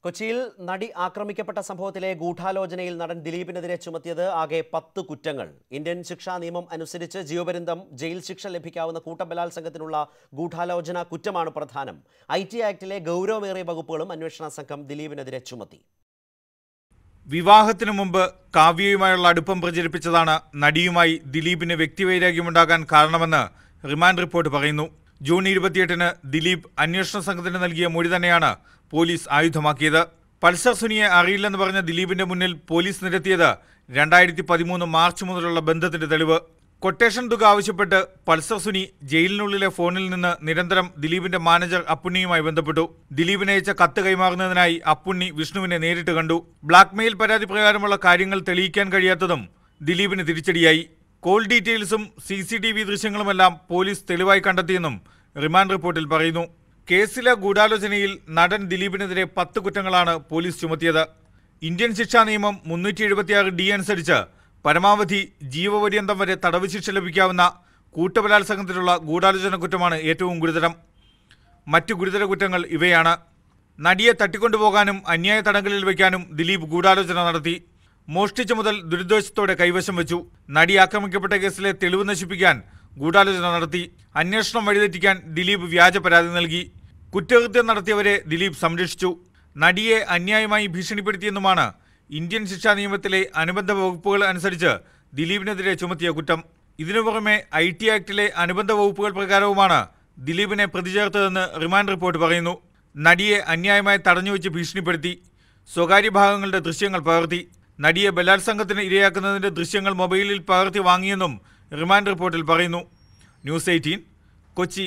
കൊച്ചിയിൽ നടി ആക്രമിക്കപ്പെട്ട സംഭവത്തിലെ ഗൂഢാലോചനയിൽ നടൻ ദിലീപിനെതിരെ ചുമത്തിയത് ആകെ 10 കുറ്റങ്ങൾ. ഇന്ത്യൻ ശിക്ഷാ നിയമം അനുസരിച്ച് ജീവപര്യന്തം ജയിൽ ശിക്ഷ ലഭിക്കാവുന്ന കൂട്ടബലാത്സംഗത്തിനുള്ള ഗൂഢാലോചന കുറ്റമാണ് പ്രധാനം. IT ആക്ടിലെ ഗൗരവമേറിയ വകുപ്പുകളും അന്വേഷണ സംഘം ദിലീപിനെതിരെ ചുമത്തി. വിവാഹത്തിനു മുമ്പ് കാവ്യയുമായുള്ള അടുപ്പം പ്രചരിപ്പിച്ചതാണ് നടിയുമായി ദിലീപിന് വ്യക്തിവൈരാഗ്യമുണ്ടാകാൻ കാരണമെന്ന് റിമാൻഡ് റിപ്പോർട്ട് പറയുന്നു. ജൂൺ 28-ന് ദിലീപ് അന്വേഷണ സംഘത്തിന് നൽകിയ മൊഴി തന്നെയാണ് പോലീസ് ആയുധമാക്കിയത്. പൾസർ സുനിയെ അറിയില്ലെന്ന് പറഞ്ഞ ദിലീപിന്റെ മുന്നിൽ പോലീസ് നിരത്തിയത് 2013 മാർച്ച് മുതലുള്ള ബന്ധത്തിന്റെ തെളിവ്. കൊട്ടേഷൻ തുക ആവശ്യപ്പെട്ട് പൾസർ സുനി ജയിലിനുള്ളിലെ ഫോണിൽ നിന്ന് നിരന്തരം ദിലീപിന്റെ മാനേജർ അപ്പുണ്ണിയുമായി ബന്ധപ്പെട്ടു. ദിലീപിന് അയച്ച കത്ത് കൈമാറുന്നതിനായി അപ്പുണ്ണി വിഷ്ണുവിനെ നേരിട്ട് കണ്ടു. ബ്ലാക്ക്മെയിൽ പരാതി പ്രകാരമുള്ള കാര്യങ്ങൾ തെളിയിക്കാൻ കഴിയാത്തതും ദിലീപിന് തിരിച്ചടിയായി. കോൾ ഡീറ്റെയിൽസും CCTV ദൃശ്യങ്ങളുമെല്ലാം പോലീസ് തെളിവായി കണ്ടെത്തിയെന്നും റിമാൻഡ് റിപ്പോർട്ടിൽ പറയുന്നു. കേസിലെ ഗൂഢാലോചനയിൽ നടൻ ദിലീപിനെതിരെ 10 കുറ്റങ്ങളാണ് പോലീസ് ചുമത്തിയത്. ഇന്ത്യൻ ശിക്ഷാ നിയമം 376D അനുസരിച്ച് പരമാവധി ജീവപര്യന്തം വരെ തടവ് ശിക്ഷ ലഭിക്കാവുന്ന കൂട്ടബലാത്സംഗത്തിലുള്ള ഗൂഢാലോചന കുറ്റമാണ് ഏറ്റവും ഗുരുതരം. മറ്റു ഗുരുതര കുറ്റങ്ങൾ ഇവയാണ്: നടിയെ തട്ടിക്കൊണ്ടുപോകാനും അന്യായ തടങ്കലിൽ വയ്ക്കാനും ദിലീപ് ഗൂഢാലോചന നടത്തി. മോഷ്ടിച്ച മുതൽ ദുരുദ്ദേശത്തോടെ കൈവശം വെച്ചു. നടി ആക്രമിക്കപ്പെട്ട കേസിലെ തെളിവ് നശിപ്പിക്കാൻ ഗൂഢാലോചന നടത്തി. അന്വേഷണം വഴിതെറ്റിക്കാൻ ദിലീപ് വ്യാജ പരാതി നൽകി. കുറ്റകൃത്യം നടത്തിയവരെ ദിലീപ് സംരക്ഷിച്ചു. നടിയെ അന്യായമായി ഭീഷണിപ്പെടുത്തിയെന്നുമാണ് ഇന്ത്യൻ ശിക്ഷാ നിയമത്തിലെ അനുബന്ധ വകുപ്പുകൾ അനുസരിച്ച് ദിലീപിനെതിരെ ചുമത്തിയ കുറ്റം. ഇതിനു പുറമെ IT ആക്ടിലെ അനുബന്ധ വകുപ്പുകൾ പ്രകാരവുമാണ് ദിലീപിനെ പ്രതി ചേർത്തതെന്ന് റിമാൻഡ് റിപ്പോർട്ട് പറയുന്നു. നടിയെ അന്യായമായി തടഞ്ഞുവെച്ച് ഭീഷണിപ്പെടുത്തി. സ്വകാര്യ ഭാഗങ്ങളുടെ ദൃശ്യങ്ങൾ പകർത്തി. നടിയെ ബലാത്സംഗത്തിന് ഇരയാക്കുന്നതിന്റെ ദൃശ്യങ്ങൾ മൊബൈലിൽ പകർത്തി വാങ്ങിയെന്നും റിമാൻഡ് റിപ്പോർട്ടിൽ പറയുന്നു. News 18 കൊച്ചി.